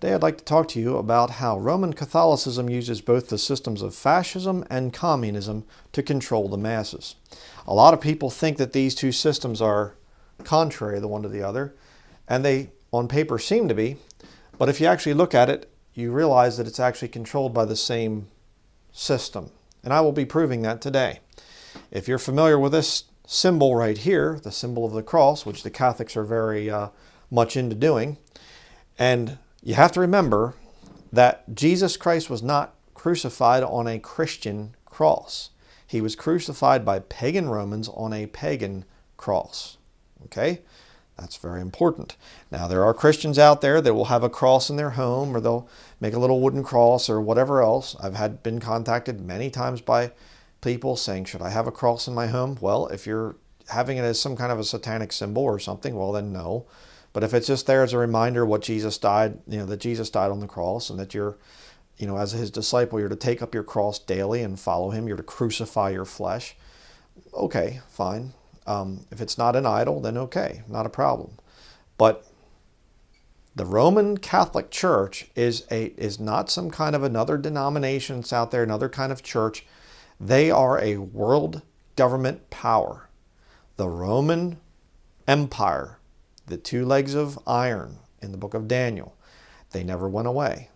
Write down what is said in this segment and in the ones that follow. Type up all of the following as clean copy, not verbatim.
Today I'd like to talk to you about how Roman Catholicism uses both the systems of fascism and communism to control the masses. A lot of people think that these two systems are contrary the one to the other, and they on paper seem to be, but if you actually look at it, you realize that it's actually controlled by the same system. And I will be proving that today. If you're familiar with this symbol right here, the symbol of the cross, which the Catholics are very much into doing, and you have to remember that Jesus Christ was not crucified on a Christian cross. He was crucified by pagan Romans on a pagan cross. Okay? That's very important. Now, there are Christians out there that will have a cross in their home, or they'll make a little wooden cross or whatever else. I've been contacted many times by people saying, should I have a cross in my home? Well, if you're having it as some kind of a satanic symbol or something, well then no. But if it's just there as a reminder what Jesus died, that Jesus died on the cross, and that you're, as his disciple, you're to take up your cross daily and follow him. You're to crucify your flesh. Okay, fine. If it's not an idol, then okay, not a problem. But the Roman Catholic Church is not some kind of another denomination that's out there, another kind of church. They are a world government power. The Roman Empire, the two legs of iron in the book of Daniel, they never went away.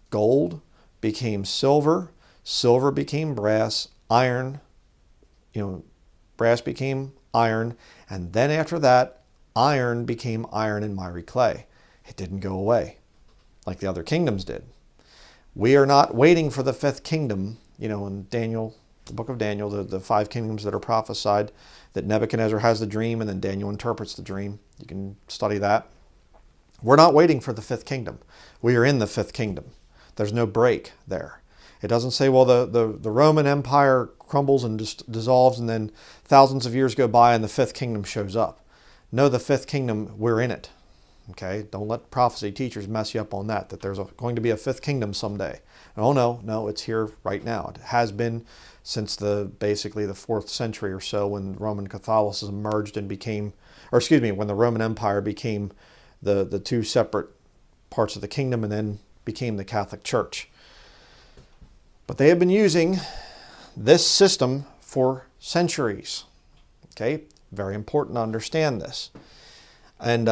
Gold became silver, silver became brass, iron, brass became iron, and then after that, iron became iron and miry clay. It didn't go away like the other kingdoms did. We are not waiting for the fifth kingdom, in Daniel, the book of Daniel, the five kingdoms that are prophesied, that Nebuchadnezzar has the dream and then Daniel interprets the dream. You can study that. We're not waiting for the fifth kingdom. We are in the fifth kingdom. There's no break there. It doesn't say, well, the Roman Empire crumbles and just dissolves and then thousands of years go by and the fifth kingdom shows up. No, the fifth kingdom, we're in it. Okay? Don't let prophecy teachers mess you up on that there's going to be a fifth kingdom someday. Oh, no, it's here right now. It has been since basically the 4th century or so, when Roman Catholicism merged and became, when the Roman Empire became the two separate parts of the kingdom and then became the Catholic Church. But they have been using this system for centuries. Okay, very important to understand this. And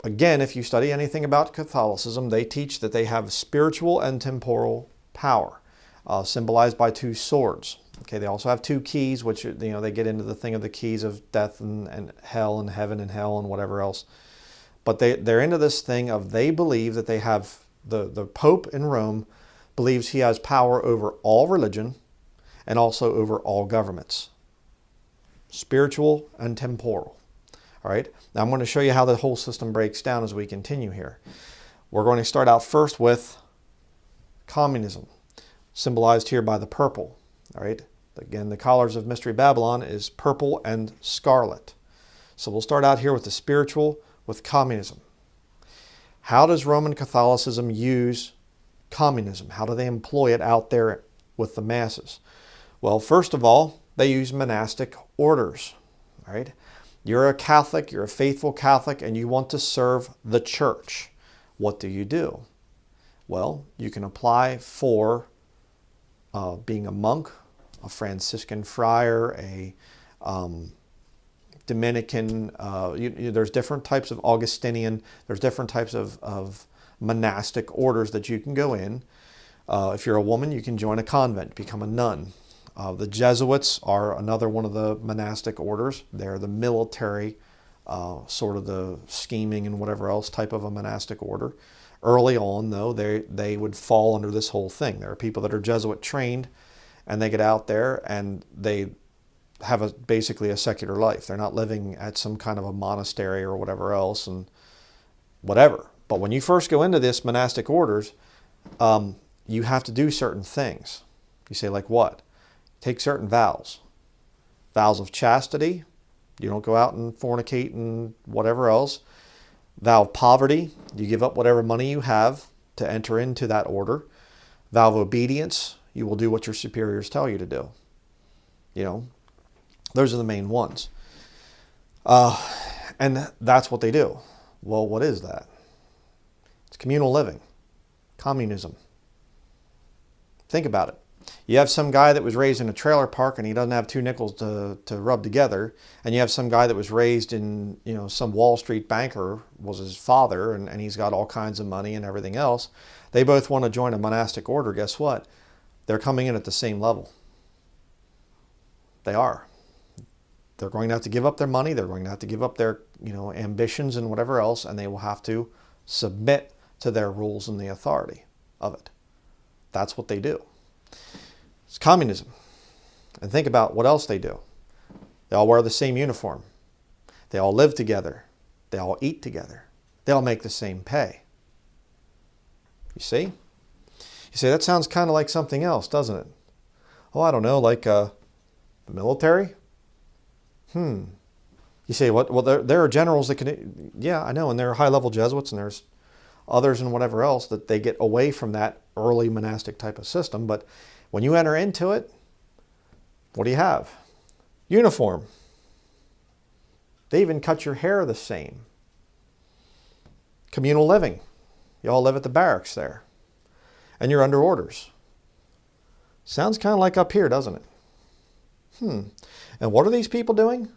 again, if you study anything about Catholicism, they teach that they have spiritual and temporal power, symbolized by two swords. Okay, they also have two keys, which they get into the thing of the keys of death and hell and heaven and hell and whatever else. But they're into this thing of, they believe that they have, the Pope in Rome believes he has power over all religion and also over all governments, spiritual and temporal. All right, now I'm going to show you how the whole system breaks down as we continue here. We're going to start out first with communism, symbolized here by the purple. All right, again, the collars of Mystery Babylon is purple and scarlet. So we'll start out here with the spiritual, with communism. How does Roman Catholicism use communism? How do they employ it out there with the masses? Well, first of all, they use monastic orders. All right, you're a Catholic, you're a faithful Catholic, and you want to serve the church. What do? Well, you can apply for being a monk, a Franciscan friar, a Dominican. There's different types of Augustinian. There's different types of monastic orders that you can go in. If you're a woman, you can join a convent, become a nun. The Jesuits are another one of the monastic orders. They're the military, sort of the scheming and whatever else type of a monastic order. Early on, though, they would fall under this whole thing. There are people that are Jesuit trained, and they get out there and they have basically a secular life. They're not living at some kind of a monastery or whatever else and whatever. But when you first go into this monastic orders, you have to do certain things. You say, like what? Take certain vows. Vows of chastity. You don't go out and fornicate and whatever else. Vow of poverty. You give up whatever money you have to enter into that order. Vow of obedience. You will do what your superiors tell you to do. Those are the main ones. And that's what they do. Well, what is that? It's communal living. Communism. Think about it. You have some guy that was raised in a trailer park and he doesn't have 2 nickels to rub together. And you have some guy that was raised in, some Wall Street banker was his father and he's got all kinds of money and everything else. They both want to join a monastic order. Guess what? They're coming in at the same level. They are. They're going to have to give up their money. They're going to have to give up their, ambitions and whatever else. And they will have to submit to their rules and the authority of it. That's what they do. It's communism. And think about what else they do. They all wear the same uniform. They all live together. They all eat together. They all make the same pay. You see? You say, that sounds kind of like something else, doesn't it? Oh, I don't know, like the military? You say, what? Well, there are generals that can... Yeah, I know, and there are high-level Jesuits, and there's others and whatever else that they get away from that early monastic type of system. But when you enter into it, what do you have? Uniform. They even cut your hair the same. Communal living. You all live at the barracks there. And you're under orders. Sounds kind of like up here, doesn't it? And what are these people doing?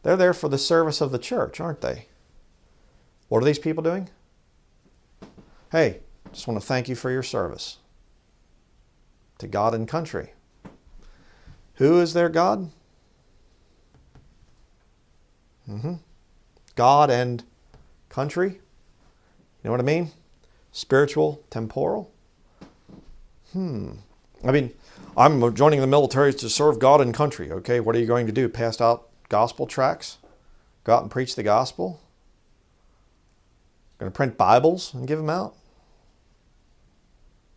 They're there for the service of the church, aren't they? What are these people doing? Hey, just want to thank you for your service to God and country. Who is their God? God and country. You know what I mean? Spiritual, temporal. I mean, I'm joining the military to serve God and country. Okay, what are you going to do? Pass out gospel tracts? Go out and preach the gospel? Going to print Bibles and give them out?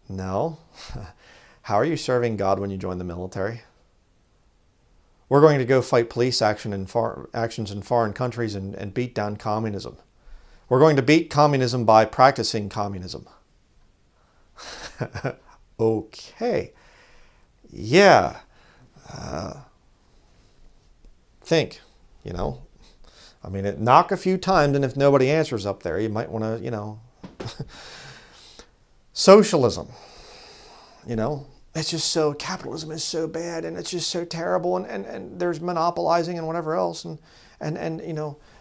No. How are you serving God when you join the military? We're going to go fight police actions in foreign countries and beat down communism. We're going to beat communism by practicing communism. Okay. Yeah. Think, I mean, knock a few times, and if nobody answers up there, you might want to, Socialism. It's just so, capitalism is so bad, and it's just so terrible, and there's monopolizing and whatever else, and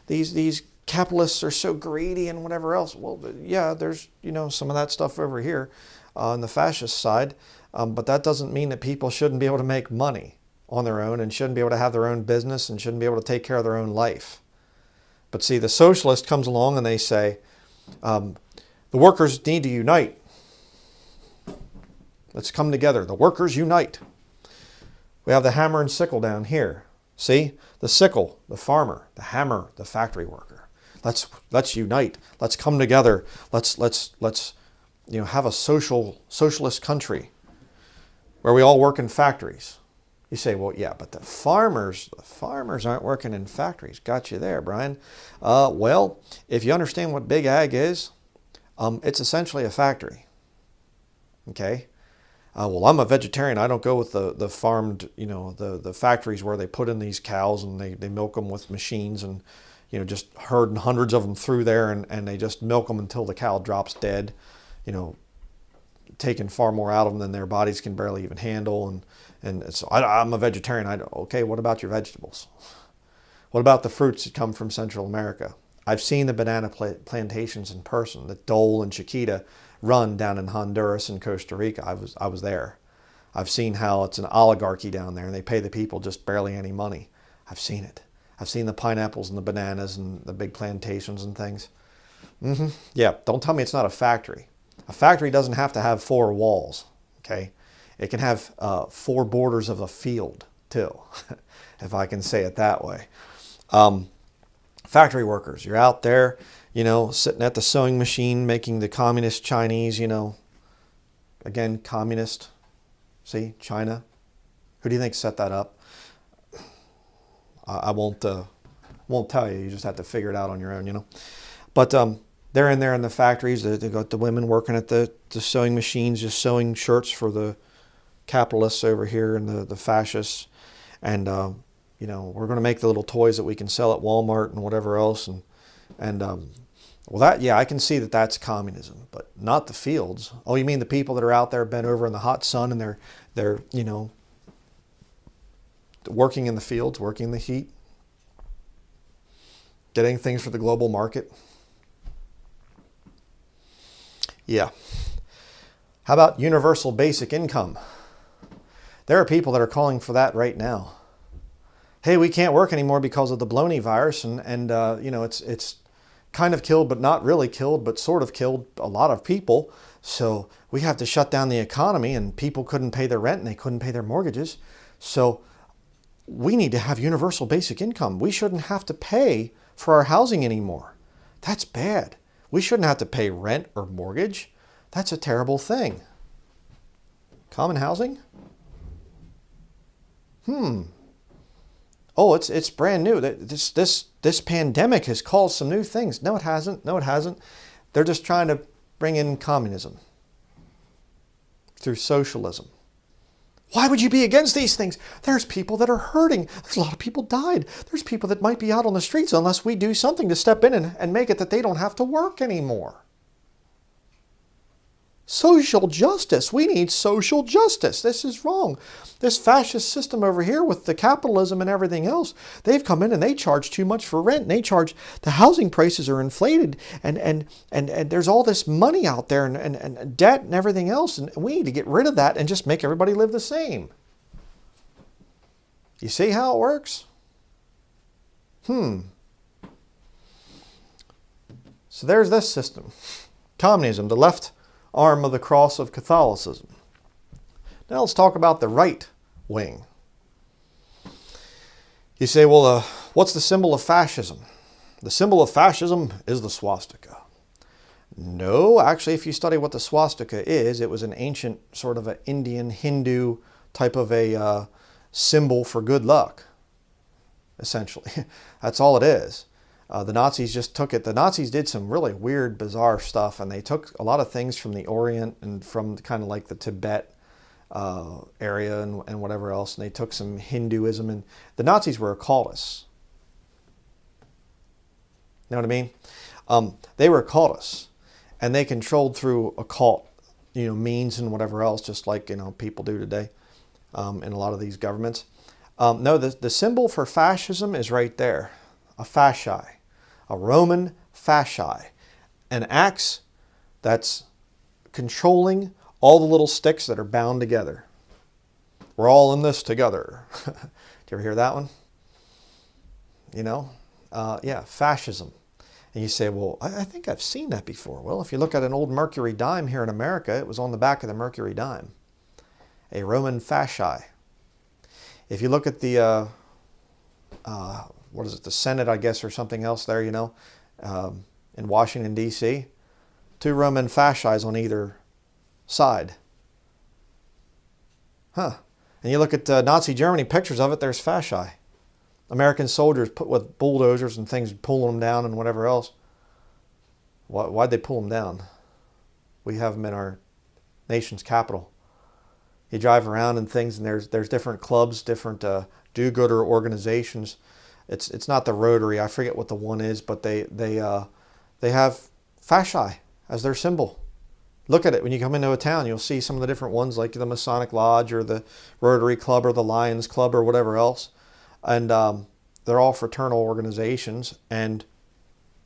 these capitalists are so greedy and whatever else. Well, yeah, there's, some of that stuff over here on the fascist side, but that doesn't mean that people shouldn't be able to make money on their own and shouldn't be able to have their own business and shouldn't be able to take care of their own life. But see, the socialist comes along and they say, the workers need to unite. Let's come together. The workers unite. We have the hammer and sickle down here. See? The sickle, the farmer. The hammer, the factory worker. Let's unite. Let's come together. Let's have a socialist country where we all work in factories. You say, well, yeah, but the farmers aren't working in factories. Got you there, Brian. Well, if you understand what big ag is, it's essentially a factory. Okay? Well, I'm a vegetarian. I don't go with the farmed, the factories where they put in these cows and they milk them with machines and, just herding hundreds of them through there and they just milk them until the cow drops dead, taking far more out of them than their bodies can barely even handle. And so I'm a vegetarian. Okay, what about your vegetables? What about the fruits that come from Central America? I've seen the banana plantations in person that Dole and Chiquita run down in Honduras and Costa Rica. I was there. I've seen how it's an oligarchy down there and they pay the people just barely any money. I've seen it. I've seen the pineapples and the bananas and the big plantations and things. Yeah, don't tell me it's not a factory. A factory doesn't have to have 4 walls, okay? It can have 4 borders of a field too, if I can say it that way. Factory workers, you're out there, sitting at the sewing machine making the communist Chinese, again, communist, see, China. Who do you think set that up? I won't tell you. You just have to figure it out on your own, But they're in there in the factories. They got the women working at the sewing machines, just sewing shirts for the capitalists over here and the fascists. And, we're going to make the little toys that we can sell at Walmart and whatever else. Well, I can see that that's communism. But not the fields. Oh, you mean the people that are out there bent over in the hot sun and they're working in the fields, working in the heat, getting things for the global market? Yeah. How about universal basic income? There are people that are calling for that right now. Hey, we can't work anymore because of the baloney virus, and it's kind of killed, but not really killed, but sort of killed a lot of people. So we have to shut down the economy, and people couldn't pay their rent and they couldn't pay their mortgages. So we need to have universal basic income. We shouldn't have to pay for our housing anymore. That's bad. We shouldn't have to pay rent or mortgage. That's a terrible thing. Common housing? Oh, it's brand new. This pandemic has caused some new things. No, it hasn't. No, it hasn't. They're just trying to bring in communism through socialism. Why would you be against these things? There's people that are hurting. There's a lot of people died. There's people that might be out on the streets unless we do something to step in and make it that they don't have to work anymore. Social justice. We need social justice. This is wrong. This fascist system over here with the capitalism and everything else, they've come in and they charge too much for rent. And they charge, the housing prices are inflated, and there's all this money out there and debt and everything else. And we need to get rid of that and just make everybody live the same. You see how it works? So there's this system. Communism, the left arm of the cross of Catholicism. Now let's talk about the right wing. You say, well, what's the symbol of fascism? The symbol of fascism is the swastika. No, actually, if you study what the swastika is, it was an ancient sort of an Indian Hindu type of a symbol for good luck, essentially. That's all it is. The Nazis just took it. The Nazis did some really weird, bizarre stuff, and they took a lot of things from the Orient and from kind of like the Tibet area and whatever else, and they took some Hinduism, and the Nazis were occultists. You know what I mean? They were occultists, and they controlled through occult, means and whatever else, just like people do today in a lot of these governments. No, the symbol for fascism is right there, a fasci. A Roman fasci, an axe that's controlling all the little sticks that are bound together. We're all in this together. Did you ever hear that one? Yeah, fascism. And you say, well, I think I've seen that before. Well, if you look at an old Mercury dime here in America, it was on the back of the Mercury dime. A Roman fasci. If you look at the what is it, the Senate, I guess, or something else there, in Washington, D.C. 2 Roman fascis on either side. And you look at Nazi Germany, pictures of it, there's fasci. American soldiers put with bulldozers and things, pulling them down and whatever else. Why'd they pull them down? We have them in our nation's capital. You drive around and things, and there's different clubs, different do-gooder organizations. It's not the Rotary. I forget what the one is, but they have fasci as their symbol. Look at it when you come into a town. You'll see some of the different ones, like the Masonic Lodge or the Rotary Club or the Lions Club or whatever else, and they're all fraternal organizations, and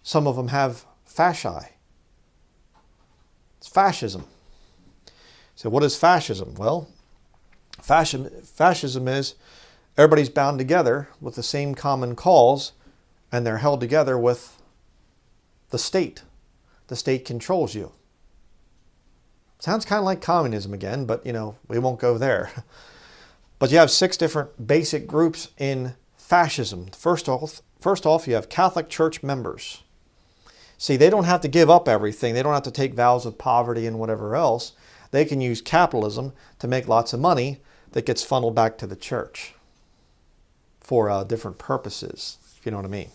some of them have fasci. It's fascism. So what is fascism? Well, fascism is everybody's bound together with the same common cause, and they're held together with the state. The state controls you. Sounds kind of like communism again, but we won't go there. But you have 6 different basic groups in fascism. First off, you have Catholic Church members. See, they don't have to give up everything. They don't have to take vows of poverty and whatever else. They can use capitalism to make lots of money that gets funneled back to the church for different purposes, if you know what I mean.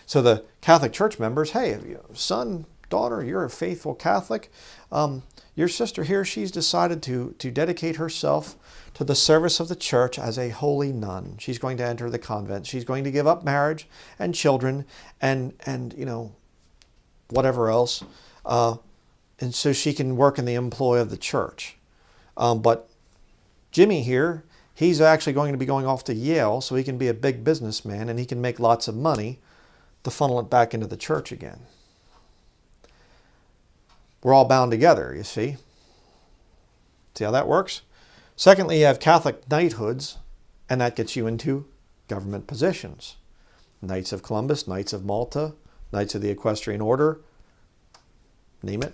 So the Catholic Church members, hey, son, daughter, you're a faithful Catholic. Your sister here, she's decided to dedicate herself to the service of the church as a holy nun. She's going to enter the convent. She's going to give up marriage and children and whatever else. and so she can work in the employ of the church. But Jimmy here, he's actually going to be going off to Yale so he can be a big businessman and he can make lots of money to funnel it back into the church again. We're all bound together, you see. See how that works? Secondly, you have Catholic knighthoods, and that gets you into government positions. Knights of Columbus, Knights of Malta, Knights of the Equestrian Order, name it.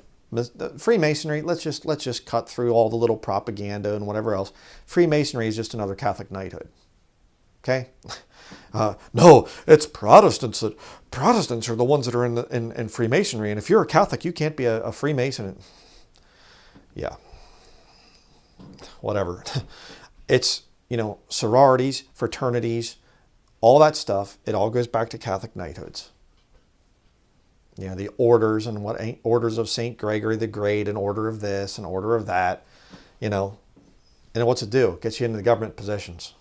Freemasonry, let's just cut through all the little propaganda and whatever else. Freemasonry is just another Catholic knighthood. Okay? No, it's Protestants. Protestants are the ones that are in Freemasonry, and if you're a Catholic, you can't be a Freemason. Yeah. Whatever. It's, sororities, fraternities, all that stuff. It all goes back to Catholic knighthoods. The orders and what orders of St. Gregory the Great, an order of this, an order of that, And what's it do? It gets you into the government positions.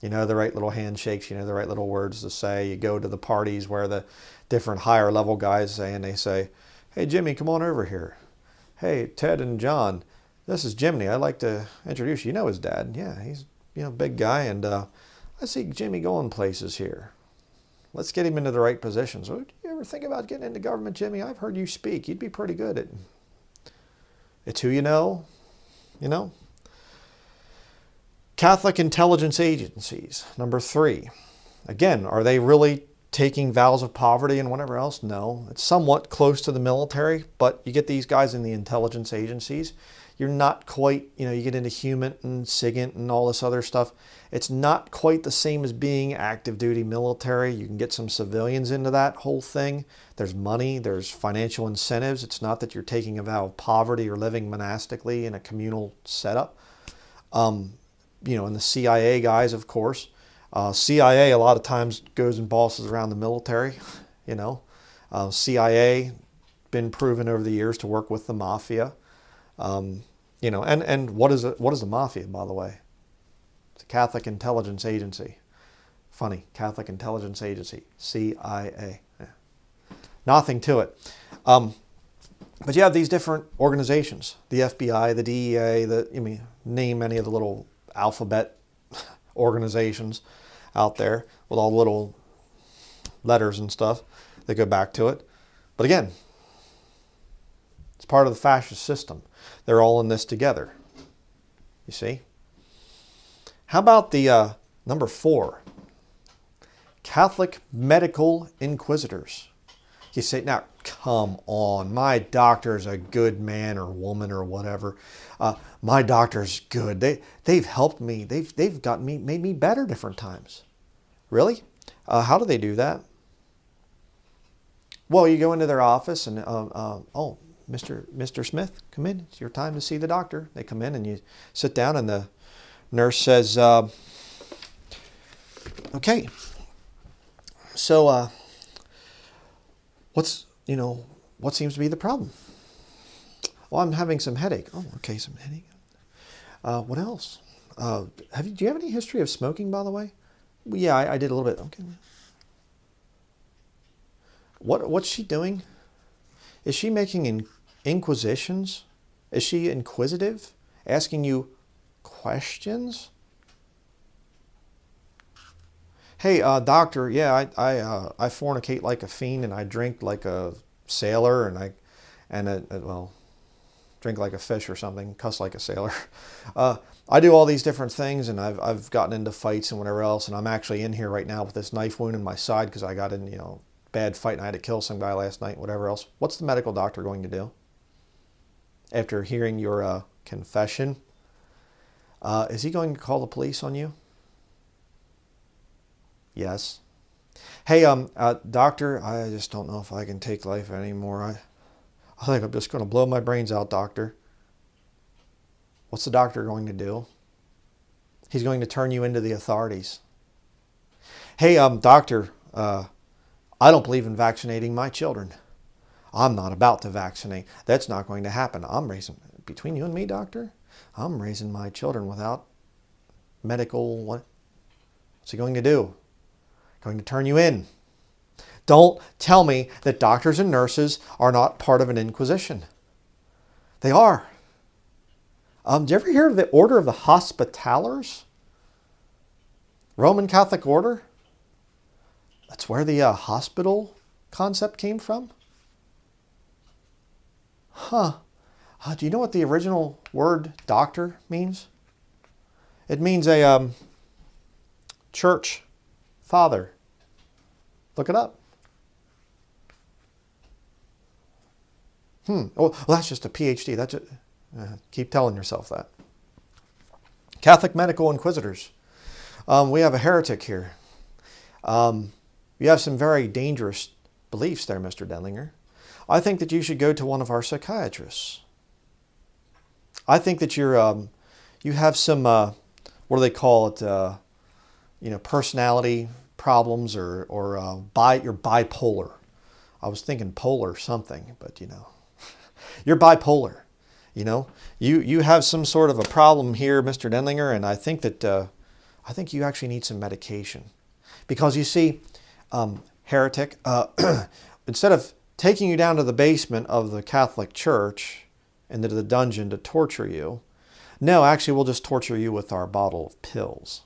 You know the right little handshakes, you know the right little words to say. You go to the parties where the different higher level guys say, and they say, hey, Jimmy, come on over here. Hey, Ted and John, this is Jimmy. I'd like to introduce you. You know his dad. Yeah, he's a big guy, and I see Jimmy going places here. Let's get him into the right positions. Oh, do you ever think about getting into government, Jimmy? I've heard you speak. You'd be pretty good at it. It's who you know. Catholic intelligence agencies, number 3. Again, are they really taking vows of poverty and whatever else? No. It's somewhat close to the military, but you get these guys in the intelligence agencies. You're not quite, you get into HUMINT and SIGINT and all this other stuff. It's not quite the same as being active duty military. You can get some civilians into that whole thing. There's money, there's financial incentives. It's not that you're taking a vow of poverty or living monastically in a communal setup. And the CIA guys, of course. CIA a lot of times goes and bosses around the military, CIA been proven over the years to work with the mafia. And what is the mafia, by the way? It's a Catholic intelligence agency. Funny, Catholic intelligence agency, CIA. Yeah. Nothing to it. But you have these different organizations, the FBI, the DEA, name any of the little alphabet organizations out there with all the little letters and stuff that go back to it. But again, it's part of the fascist system. They're all in this together. You see? How about the number 4? Catholic medical inquisitors. You say, now, come on, my doctor's a good man or woman or whatever. My doctor's good. They've helped me. They've gotten me, made me better different times. Really? How do they do that? Well, you go into their office and, oh, Mr. Smith, come in. It's your time to see the doctor. They come in and you sit down and the nurse says, okay, so what seems to be the problem? Well, I'm having some headache. Oh, okay, some headache. What else? Do you have any history of smoking, by the way? Well, yeah, I did a little bit. Okay. What's she doing? Is she making inquisitions? Is she inquisitive? Asking you questions? Hey, doctor, yeah, I fornicate like a fiend and I drink like a sailor and drink like a fish or something, cuss like a sailor. I do all these different things and I've gotten into fights and whatever else, and I'm actually in here right now with this knife wound in my side because I got in, bad fight and I had to kill some guy last night, whatever else. What's the medical doctor going to do? After hearing your confession, is he going to call the police on you? Yes. Hey, doctor, I just don't know if I can take life anymore. I think I'm just going to blow my brains out, doctor. What's the doctor going to do? He's going to turn you into the authorities. Hey, doctor, I don't believe in vaccinating my children. I'm not about to vaccinate. That's not going to happen. Between you and me, doctor, I'm raising my children without medical, what's he going to do? Going to turn you in. Don't tell me that doctors and nurses are not part of an inquisition. They are. Did you ever hear of the Order of the Hospitallers? Roman Catholic Order? That's where the hospital concept came from? Huh. Do you know what the original word doctor means? It means a church father. Look it up. Well, that's just a PhD. That's it. Keep telling yourself that. Catholic medical inquisitors. We have a heretic here. You have some very dangerous beliefs there, Mr. Denlinger. I think that you should go to one of our psychiatrists. I think that you have some, what do they call it, personality problems or you're bipolar. I was thinking polar something, but you're bipolar. You have some sort of a problem here, Mr. Denlinger, and I think that I think you actually need some medication. Because you see, heretic, instead of taking you down to the basement of the Catholic Church into the dungeon to torture you, no, actually we'll just torture you with our bottle of pills.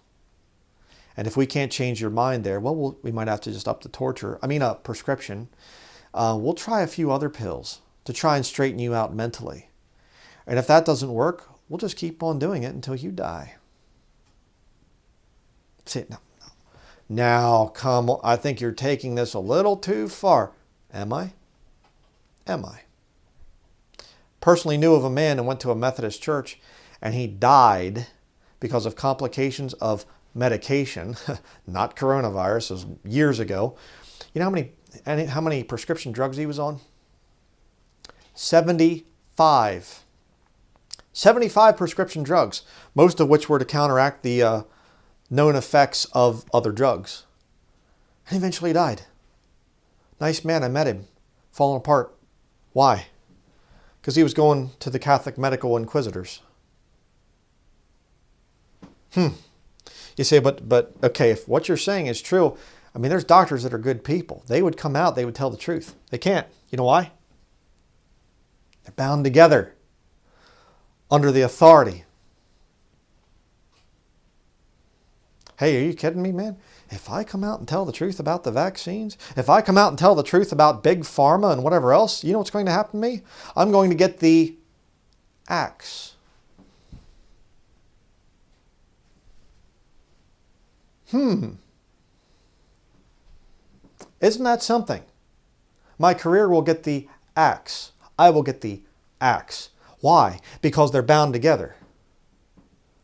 And if we can't change your mind there, well, we might have to just up the prescription. We'll try a few other pills to try and straighten you out mentally. And if that doesn't work, we'll just keep on doing it until you die. See, no. Now, come on. I think you're taking this a little too far. Am I? Am I? Personally knew of a man who went to a Methodist church and he died because of complications of medication, not coronavirus, it was years ago. You know how many prescription drugs he was on? 75. 75 prescription drugs, most of which were to counteract the known effects of other drugs. And eventually died. Nice man, I met him. Falling apart. Why? Because he was going to the Catholic medical inquisitors. You say, but okay, if what you're saying is true, there's doctors that are good people. They would come out, they would tell the truth. They can't. You know why? They're bound together under the authority. Hey, are you kidding me, man? If I come out and tell the truth about the vaccines, if I come out and tell the truth about big pharma and whatever else, you know what's going to happen to me? I'm going to get the axe. Isn't that something? My career will get the axe. I will get the axe. Why? Because they're bound together.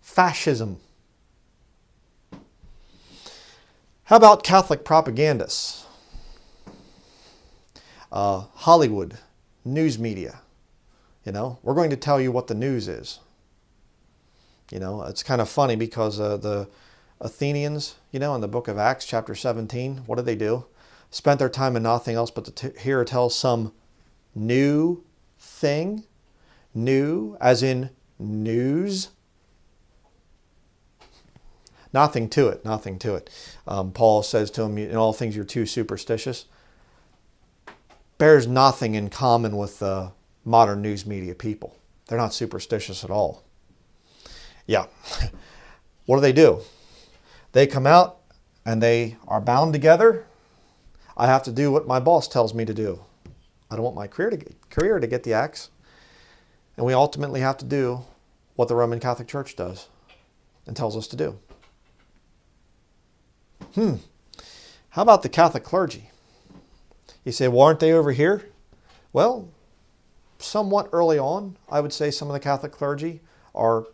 Fascism. How about Catholic propagandists? Hollywood, news media. We're going to tell you what the news is. It's kind of funny because the Athenians, in the book of Acts, chapter 17, what did they do? Spent their time in nothing else but to hear or tell some new thing. New, as in news. Nothing to it, nothing to it. Paul says to him, in all things you're too superstitious. Bears nothing in common with modern news media people. They're not superstitious at all. Yeah. What do? They come out and they are bound together. I have to do what my boss tells me to do. I don't want my career to get the axe. And we ultimately have to do what the Roman Catholic Church does and tells us to do. How about the Catholic clergy? You say, well, aren't they over here? Well, somewhat early on, I would say some of the Catholic clergy are,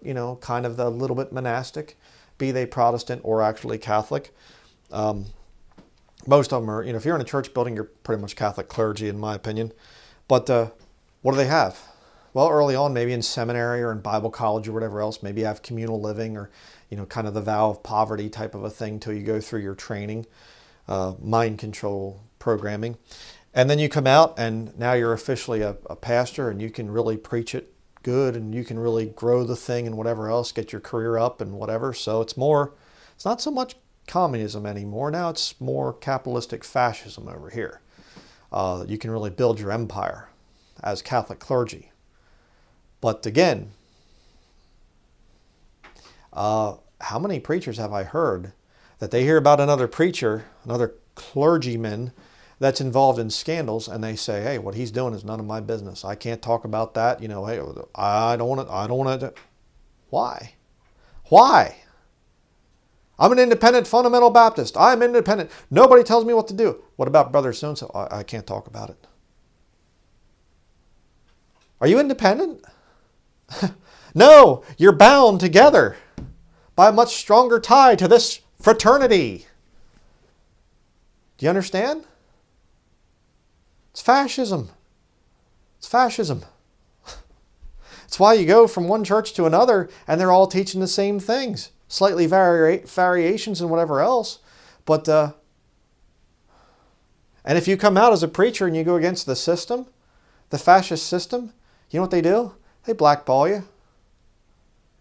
kind of a little bit monastic, be they Protestant or actually Catholic. Most of them are, if you're in a church building, you're pretty much Catholic clergy, in my opinion. But what do they have? Well, early on, maybe in seminary or in Bible college or whatever else, maybe you have communal living or, kind of the vow of poverty type of a thing till you go through your training, mind control programming. And then you come out and now you're officially a pastor and you can really preach it good and you can really grow the thing and whatever else, get your career up and whatever. So it's not so much communism anymore. Now it's more capitalistic fascism over here. You can really build your empire as Catholic clergy. But again, how many preachers have I heard that they hear about another preacher, another clergyman that's involved in scandals, and they say, hey, what he's doing is none of my business. I can't talk about that. You know, hey, I don't want to. Why? Why? I'm an independent fundamental Baptist. I'm independent. Nobody tells me what to do. What about brother so-and-so? I can't talk about it. Are you independent? No, you're bound together by a much stronger tie to this fraternity. Do you understand? It's fascism. It's fascism. It's why you go from one church to another and they're all teaching the same things. Slightly variations and whatever else. But, and if you come out as a preacher and you go against the system, the fascist system, you know what they do? They blackball you.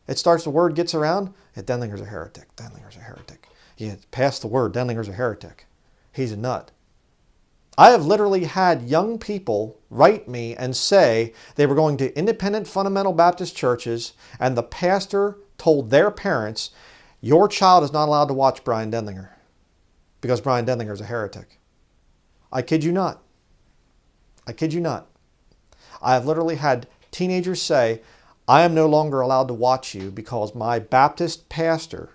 It starts, the word gets around, Denlinger's a heretic. Denlinger's a heretic. You pass the word, Denlinger's a heretic. He's a nut. I have literally had young people write me and say they were going to independent fundamental Baptist churches and the pastor told their parents, your child is not allowed to watch Bryan Denlinger because Bryan Denlinger is a heretic. I kid you not. I kid you not. I have literally had teenagers say, I am no longer allowed to watch you because my Baptist pastor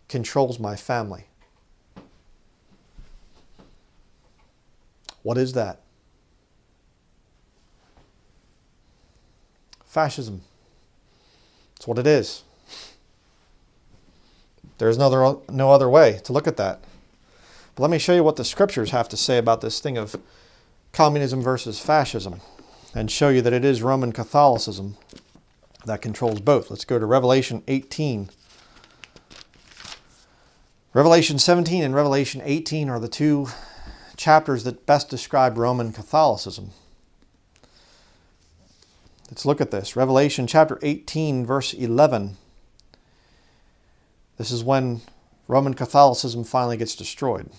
controls my family. What is that? Fascism. That's what it is. There's no other way to look at that. But let me show you what the scriptures have to say about this thing of communism versus fascism and show you that it is Roman Catholicism that controls both. Let's go to Revelation 18. Revelation 17 and Revelation 18 are the two chapters that best describe Roman Catholicism. Let's look at this. Revelation chapter 18, verse 11. This is when Roman Catholicism finally gets destroyed.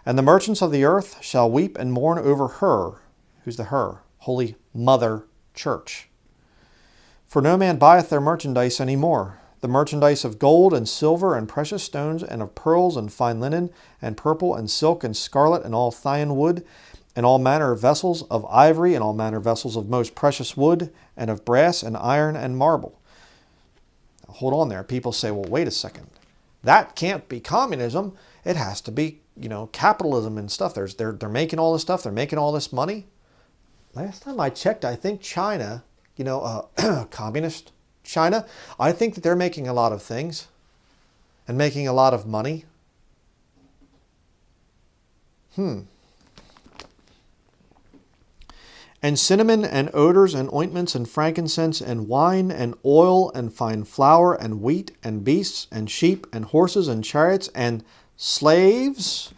And the merchants of the earth shall weep and mourn over her. Who's the her? Holy Mother Church. For no man buyeth their merchandise any more. The merchandise of gold and silver and precious stones and of pearls and fine linen and purple and silk and scarlet and all thyine wood and all manner of vessels of ivory and all manner of vessels of most precious wood and of brass and iron and marble. Now, hold on there. People say, well, wait a second. That can't be communism. It has to be, capitalism and stuff. They're making all this stuff. They're making all this money. Last time I checked, I think China, communist China, I think that they're making a lot of things and making a lot of money. And cinnamon and odors and ointments and frankincense and wine and oil and fine flour and wheat and beasts and sheep and horses and chariots and slaves.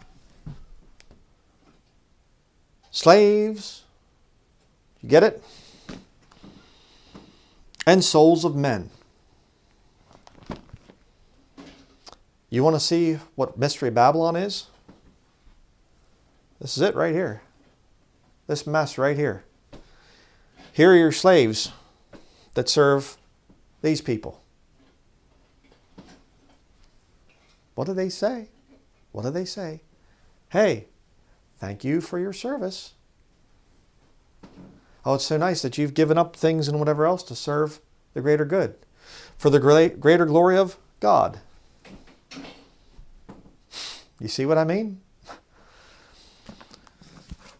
Slaves. You get it? And souls of men. You want to see what Mystery Babylon is? This is it right here. This mess right here. Here are your slaves that serve these people. What do they say? What do they say? Hey, thank you for your service. Oh, it's so nice that you've given up things and whatever else to serve the greater good. For the greater glory of God. You see what I mean?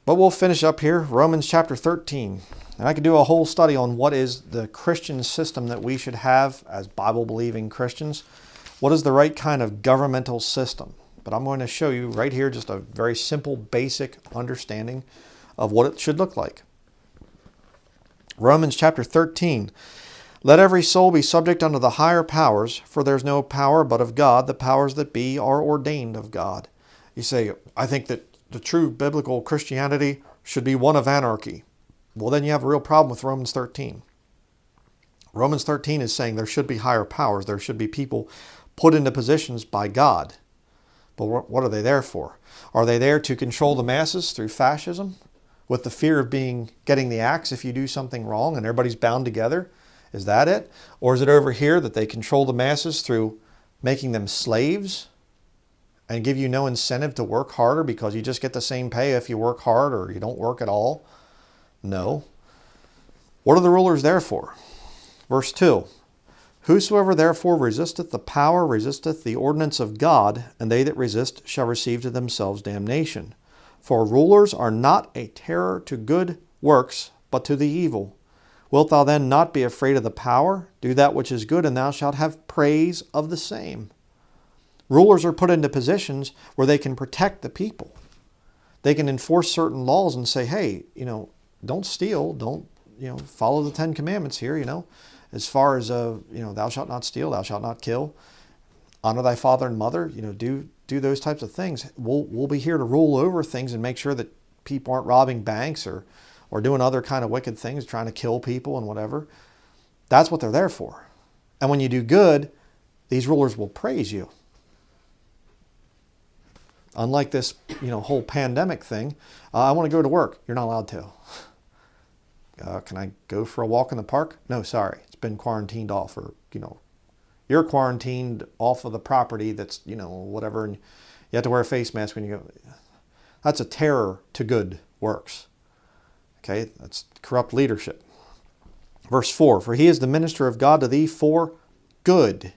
But we'll finish up here. Romans chapter 13. And I could do a whole study on what is the Christian system that we should have as Bible-believing Christians. What is the right kind of governmental system? But I'm going to show you right here just a very simple, basic understanding of what it should look like. Romans chapter 13. Let every soul be subject unto the higher powers, for there's no power but of God. The powers that be are ordained of God. You say, I think that the true biblical Christianity should be one of anarchy. Well, then you have a real problem with Romans 13. Romans 13 is saying there should be higher powers. There should be people put into positions by God. But what are they there for? Are they there to control the masses through fascism, with the fear of getting the axe if you do something wrong and everybody's bound together? Is that it? Or is it over here that they control the masses through making them slaves and give you no incentive to work harder because you just get the same pay if you work hard or you don't work at all? No. What are the rulers there for? Verse 2. Whosoever therefore resisteth the power resisteth the ordinance of God, and they that resist shall receive to themselves damnation. For rulers are not a terror to good works, but to the evil. Wilt thou then not be afraid of the power? Do that which is good, and thou shalt have praise of the same. Rulers are put into positions where they can protect the people. They can enforce certain laws and say, hey, don't steal, don't, follow the 10 Commandments here, as far as, thou shalt not steal, thou shalt not kill, honor thy father and mother, do those types of things. We'll be here to rule over things and make sure that people aren't robbing banks or doing other kind of wicked things, trying to kill people and whatever. That's what they're there for. And when you do good, these rulers will praise you. Unlike this, whole pandemic thing, I want to go to work. You're not allowed to. Can I go for a walk in the park? No, sorry. It's been quarantined off, or, you're quarantined off of the property that's, whatever, and you have to wear a face mask when you go. That's a terror to good works. Okay, that's corrupt leadership. Verse 4, for he is the minister of God to thee for good.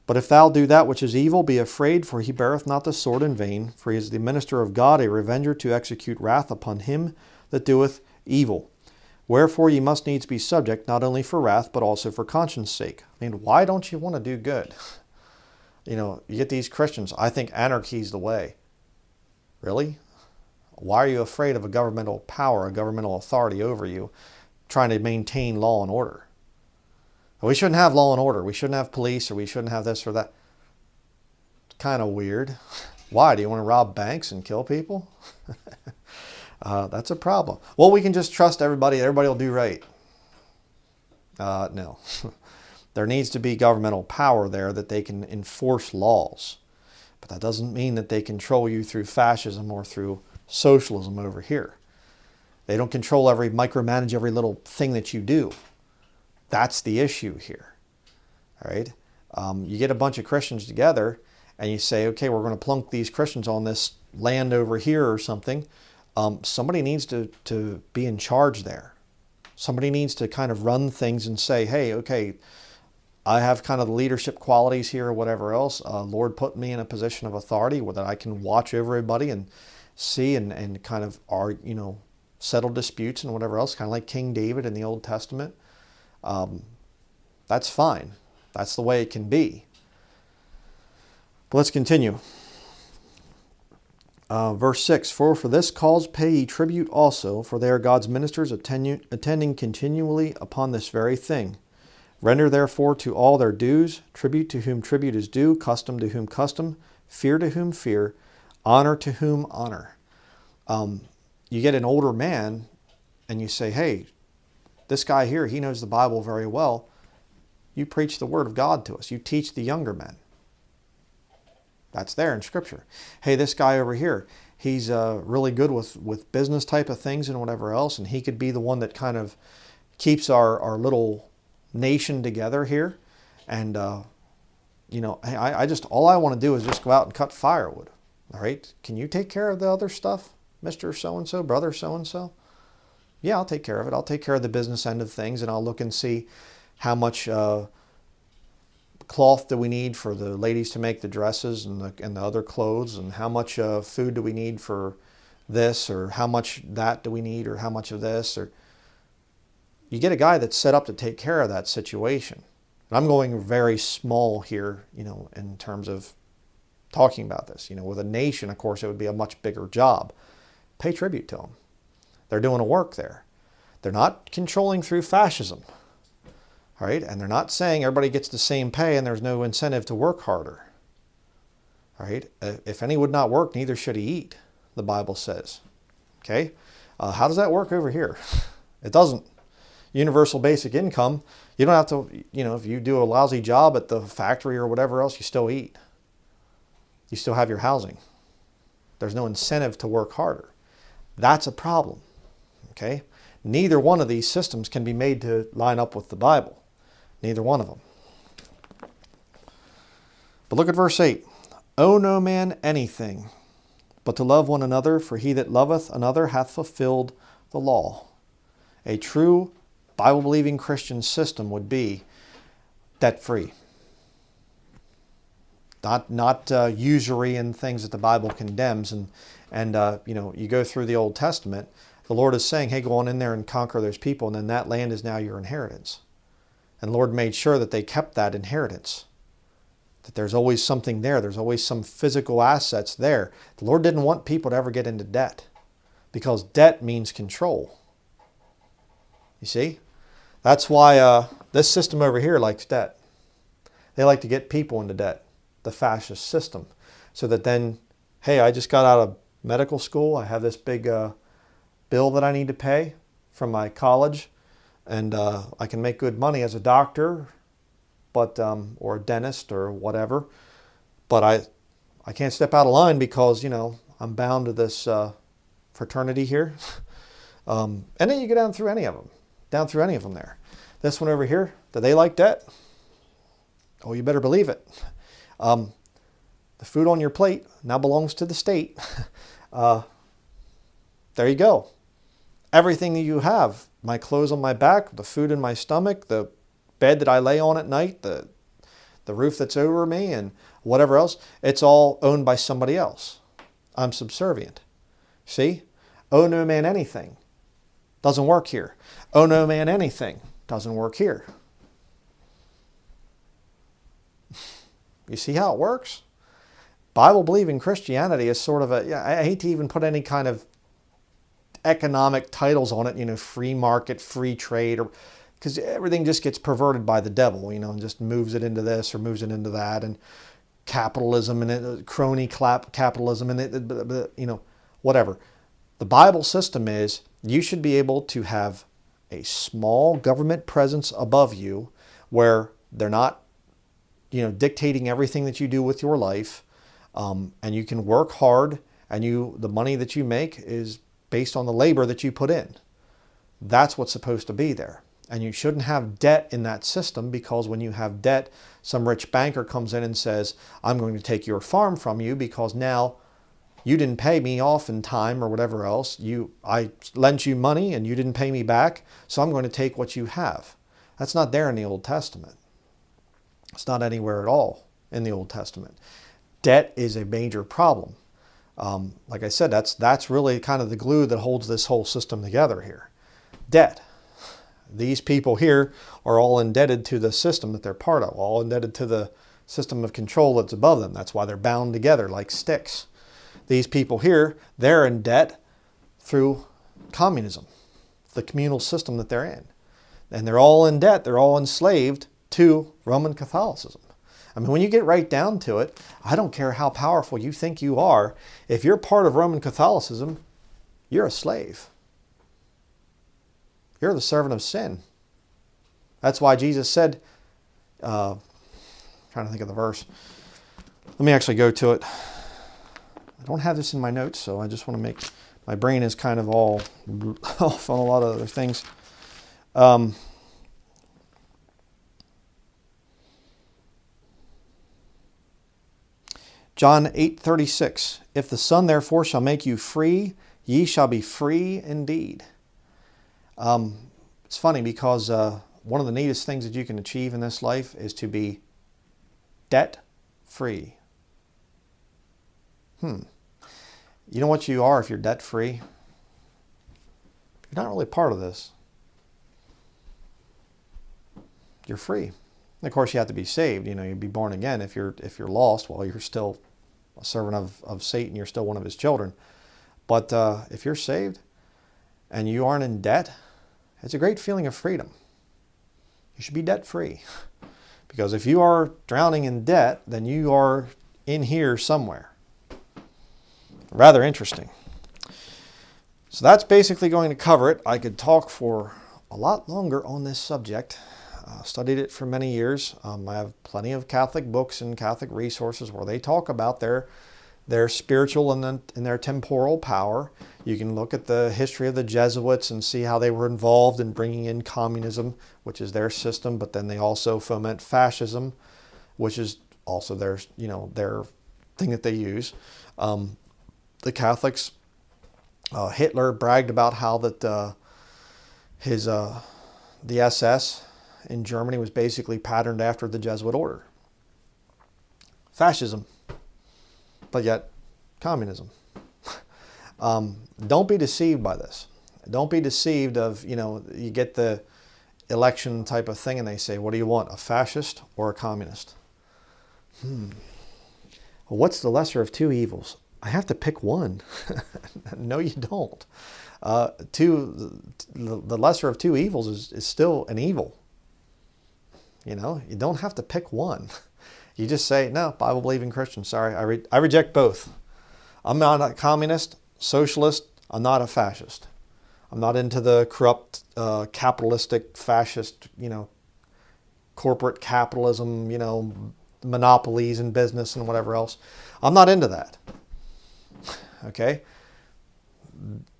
But if thou do that which is evil, be afraid, for he beareth not the sword in vain, for he is the minister of God, a revenger to execute wrath upon him that doeth evil. Wherefore ye must needs be subject, not only for wrath, but also for conscience sake. Why don't you want to do good? You get these Christians, I think anarchy is the way. Really? Why are you afraid of a governmental power, a governmental authority over you, trying to maintain law and order? We shouldn't have law and order. We shouldn't have police, or we shouldn't have this or that. It's kind of weird. Why? Do you want to rob banks and kill people? That's a problem. Well, we can just trust everybody. Everybody will do right. No. There needs to be governmental power there that they can enforce laws. But that doesn't mean that they control you through fascism or through socialism over here. They don't micromanage every little thing that you do. That's the issue here. All right? You get a bunch of Christians together and you say, okay, we're going to plunk these Christians on this land over here or something. Somebody needs to be in charge there. Somebody needs to kind of run things and say, hey, okay, I have kind of the leadership qualities here or whatever else. Lord put me in a position of authority that I can watch over everybody and see and kind of settle disputes and whatever else, kind of like King David in the Old Testament. That's fine. That's the way it can be. But let's continue. Verse 6, for this cause pay ye tribute also, for they are God's ministers attending continually upon this very thing. Render therefore to all their dues, tribute to whom tribute is due, custom to whom custom, fear to whom fear, honor to whom honor. You get an older man and you say, hey, this guy here, he knows the Bible very well. You preach the Word of God to us. You teach the younger men. That's there in Scripture. Hey, this guy over here, he's really good with business type of things and whatever else, and he could be the one that kind of keeps our little nation together here. And, I just, all I want to do is just go out and cut firewood. All right? Can you take care of the other stuff, Mr. So-and-so, brother so-and-so? Yeah, I'll take care of it. I'll take care of the business end of things, and I'll look and see how much cloth do we need for the ladies to make the dresses and the other clothes, and how much food do we need for this, or how much that do we need, or how much of this. Or you get a guy that's set up to take care of that situation. And I'm going very small here, in terms of talking about this. With a nation, of course, it would be a much bigger job. Pay tribute to them. They're doing a work there. They're not controlling through fascism. All right? And they're not saying everybody gets the same pay and there's no incentive to work harder. All right? If any would not work, neither should he eat, the Bible says. Okay? How does that work over here? It doesn't. Universal basic income, you don't have to, if you do a lousy job at the factory or whatever else, you still eat. You still have your housing. There's no incentive to work harder. That's a problem. Okay? Neither one of these systems can be made to line up with the Bible. Neither one of them. But look at verse 8. Owe no man anything, but to love one another, for he that loveth another hath fulfilled the law. A true Bible-believing Christian system would be debt-free. Not usury and things that the Bible condemns. And you go through the Old Testament, the Lord is saying, hey, go on in there and conquer those people, and then that land is now your inheritance. And the Lord made sure that they kept that inheritance. That there's always something there. There's always some physical assets there. The Lord didn't want people to ever get into debt, because debt means control. You see? That's why this system over here likes debt. They like to get people into debt, the fascist system. So that then, hey, I just got out of medical school. I have this big bill that I need to pay from my college. And I can make good money as a doctor, but or a dentist or whatever. But I can't step out of line because, I'm bound to this fraternity here. And then you go down through any of them there. This one over here, do they like debt? Oh, you better believe it. The food on your plate now belongs to the state. There you go. Everything that you have, my clothes on my back, the food in my stomach, the bed that I lay on at night, the roof that's over me, and whatever else, it's all owned by somebody else. I'm subservient. See? Owe no man anything. Doesn't work here. Owe no man anything. Doesn't work here. You see how it works? Bible-believing Christianity is sort of I hate to even put any kind of economic titles on it, free market, free trade, or because everything just gets perverted by the devil, and just moves it into this or moves it into that, and capitalism and crony capitalism and whatever. The Bible system is you should be able to have a small government presence above you where they're not dictating everything that you do with your life, and you can work hard, and the money that you make is based on the labor that you put in. That's what's supposed to be there. And you shouldn't have debt in that system, because when you have debt, some rich banker comes in and says, I'm going to take your farm from you because now you didn't pay me off in time or whatever else. I lent you money and you didn't pay me back, so I'm going to take what you have. That's not there in the Old Testament. It's not anywhere at all in the Old Testament. Debt is a major problem. Like I said, that's really kind of the glue that holds this whole system together here. Debt. These people here are all indebted to the system that they're part of, all indebted to the system of control that's above them. That's why they're bound together like sticks. These people here, they're in debt through communism, the communal system that they're in. And they're all in debt, they're all enslaved to Roman Catholicism. I mean, when you get right down to it, I don't care how powerful you think you are. If you're part of Roman Catholicism, you're a slave. You're the servant of sin. That's why Jesus said, trying to think of the verse. Let me actually go to it. I don't have this in my notes, so I just want to make, my brain is kind of all off on a lot of other things. John 8:36, if the Son therefore shall make you free, ye shall be free indeed. It's funny because one of the neatest things that you can achieve in this life is to be debt-free. You know what you are if you're debt-free? You're not really part of this. You're free. And of course, you have to be saved. You'd be born again. If you're lost, well, you're still a servant of Satan. You're still one of his children. But if you're saved and you aren't in debt, it's a great feeling of freedom. You should be debt-free. Because if you are drowning in debt, then you are in here somewhere. Rather interesting. So that's basically going to cover it. I could talk for a lot longer on this subject. Studied it for many years. I have plenty of Catholic books and Catholic resources where they talk about their spiritual and their temporal power. You can look at the history of the Jesuits and see how they were involved in bringing in communism, which is their system, but then they also foment fascism, which is also their thing that they use. The Catholics, Hitler bragged about how that the SS in Germany was basically patterned after the Jesuit order. Fascism, but yet communism. Don't be deceived by this. Don't be deceived of, you get the election type of thing and they say, what do you want, a fascist or a communist? What's the lesser of two evils? I have to pick one. No, you don't. The lesser of two evils is still an evil. You don't have to pick one. You just say, no, Bible-believing Christian, sorry, I reject both. I'm not a communist, socialist, I'm not a fascist. I'm not into the corrupt, capitalistic, fascist, corporate capitalism, monopolies in business and whatever else. I'm not into that. Okay?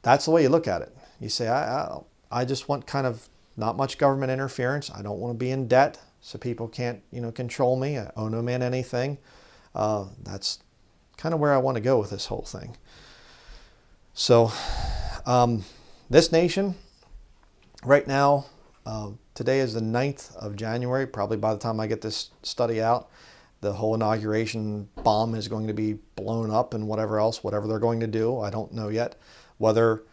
That's the way you look at it. You say, I just want kind of not much government interference. I don't want to be in debt so people can't, control me. I owe no man anything. That's kind of where I want to go with this whole thing. So, this nation, right now, today is the 9th of January. Probably by the time I get this study out, the whole inauguration bomb is going to be blown up and whatever they're going to do. I don't know yet. Whether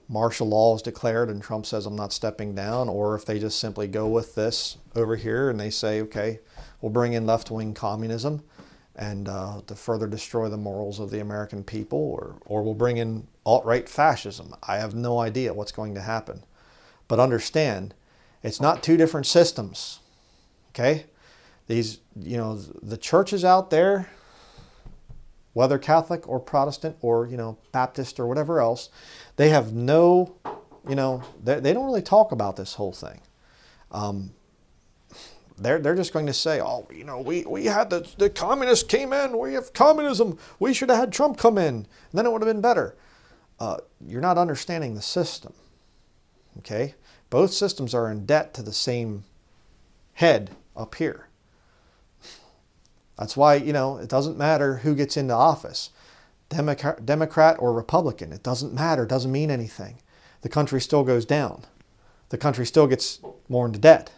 martial law is declared and Trump says I'm not stepping down, or if they just simply go with this over here and they say, okay, we'll bring in left-wing communism and to further destroy the morals of the American people, or we'll bring in alt-right fascism. I have no idea what's going to happen. But understand, it's not two different systems, okay? These, the churches out there, whether Catholic or Protestant or, Baptist or whatever else, they have no, they don't really talk about this whole thing. They're just going to say, oh, we had the communists came in, we have communism, we should have had Trump come in, and then it would have been better. You're not understanding the system, okay? Both systems are in debt to the same head up here. That's why, it doesn't matter who gets into office, Democrat or Republican. It doesn't matter. It doesn't mean anything. The country still goes down. The country still gets more into debt.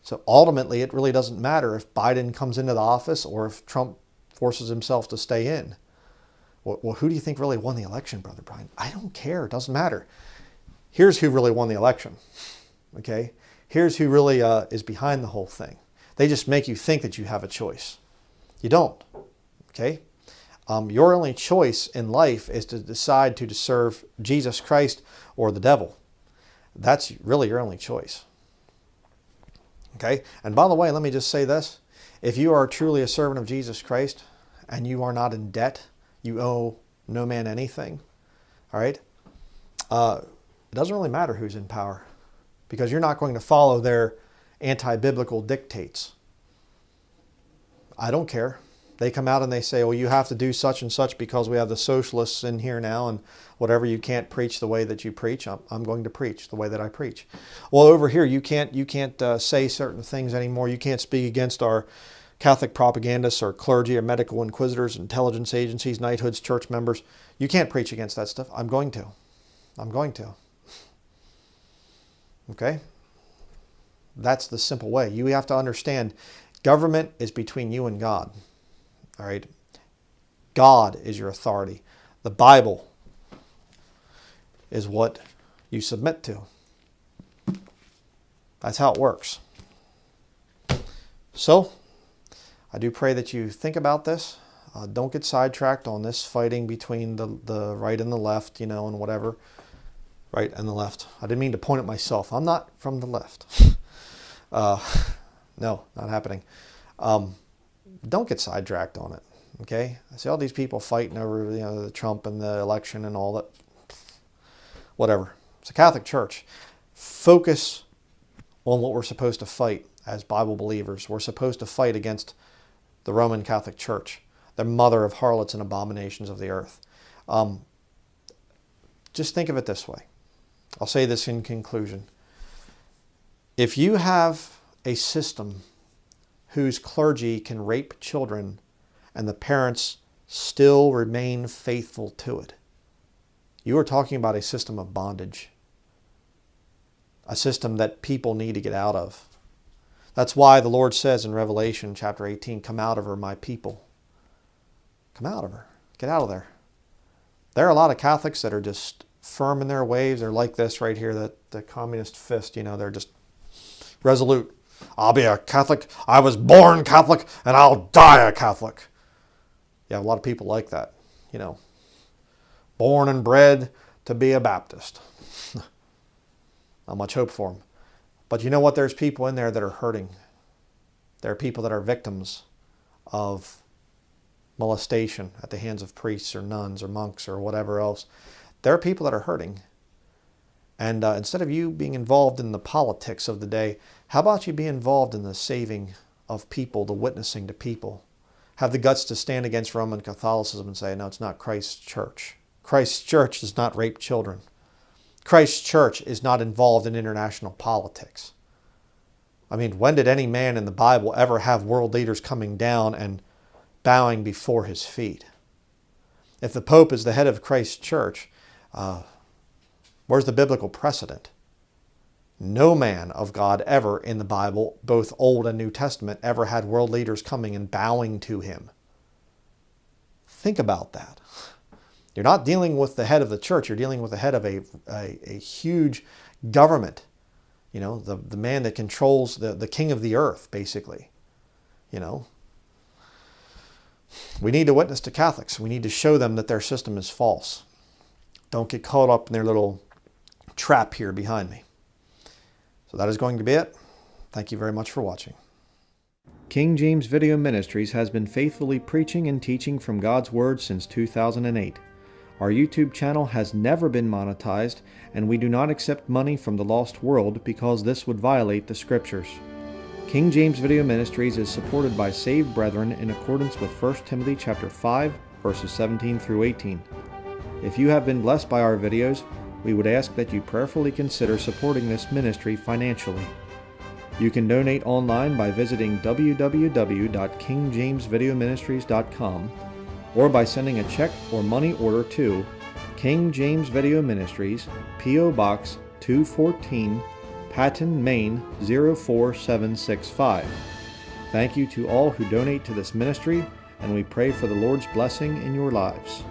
So ultimately, it really doesn't matter if Biden comes into the office or if Trump forces himself to stay in. Well, who do you think really won the election, Brother Bryan? I don't care. It doesn't matter. Here's who really won the election. Okay? Here's who really is behind the whole thing. They just make you think that you have a choice. You don't. Okay? Your only choice in life is to decide to serve Jesus Christ or the devil. That's really your only choice. Okay? And by the way, let me just say this. If you are truly a servant of Jesus Christ and you are not in debt, you owe no man anything, all right? It doesn't really matter who's in power because you're not going to follow their anti-biblical dictates. I don't care. They come out and they say, well, you have to do such and such because we have the socialists in here now, and whatever, you can't preach the way that you preach. I'm going to preach the way that I preach. Well, over here, you can't say certain things anymore. You can't speak against our Catholic propagandists or clergy or medical inquisitors, intelligence agencies, knighthoods, church members. You can't preach against that stuff. I'm going to. I'm going to. Okay? That's the simple way. You have to understand, government is between you and God. All right? God is your authority. The Bible is what you submit to. That's how it works. So, I do pray that you think about this. Don't get sidetracked on this fighting between the right and the left, and whatever. Right and the left. I didn't mean to point at myself. I'm not from the left. No, not happening. Don't get sidetracked on it. Okay? I see all these people fighting over the Trump and the election and all that. Whatever. It's a Catholic church. Focus on what we're supposed to fight as Bible believers. We're supposed to fight against the Roman Catholic Church, the mother of harlots and abominations of the earth. Just think of it this way. I'll say this in conclusion. If you have a system whose clergy can rape children and the parents still remain faithful to it, you are talking about a system of bondage. A system that people need to get out of. That's why the Lord says in Revelation chapter 18, come out of her, my people. Come out of her. Get out of there. There are a lot of Catholics that are just firm in their ways. They're like this right here, the communist fist, they're just resolute. I'll be a Catholic. I was born Catholic and I'll die a Catholic. Yeah, a lot of people like that, Born and bred to be a Baptist. Not much hope for them. But you know what? There's people in there that are hurting. There are people that are victims of molestation at the hands of priests or nuns or monks or whatever else. There are people that are hurting. And instead of you being involved in the politics of the day, how about you be involved in the saving of people, the witnessing to people? Have the guts to stand against Roman Catholicism and say, no, it's not Christ's church. Christ's church does not rape children. Christ's church is not involved in international politics. I mean, when did any man in the Bible ever have world leaders coming down and bowing before his feet? If the Pope is the head of Christ's church, where's the biblical precedent? No man of God ever in the Bible, both Old and New Testament, ever had world leaders coming and bowing to him. Think about that. You're not dealing with the head of the church. You're dealing with the head of a huge government. The man that controls the king of the earth, basically. We need to witness to Catholics. We need to show them that their system is false. Don't get caught up in their little trap here behind me. So that is going to be it. Thank you very much for watching. King James Video Ministries has been faithfully preaching and teaching from God's Word since 2008. Our YouTube channel has never been monetized, and we do not accept money from the lost world because this would violate the Scriptures. King James Video Ministries is supported by saved brethren in accordance with 1 Timothy chapter 5, verses 17 through 18. If you have been blessed by our videos, we would ask that you prayerfully consider supporting this ministry financially. You can donate online by visiting www.kingjamesvideoministries.com or by sending a check or money order to King James Video Ministries, P.O. Box 214, Patton, Maine 04765. Thank you to all who donate to this ministry, and we pray for the Lord's blessing in your lives.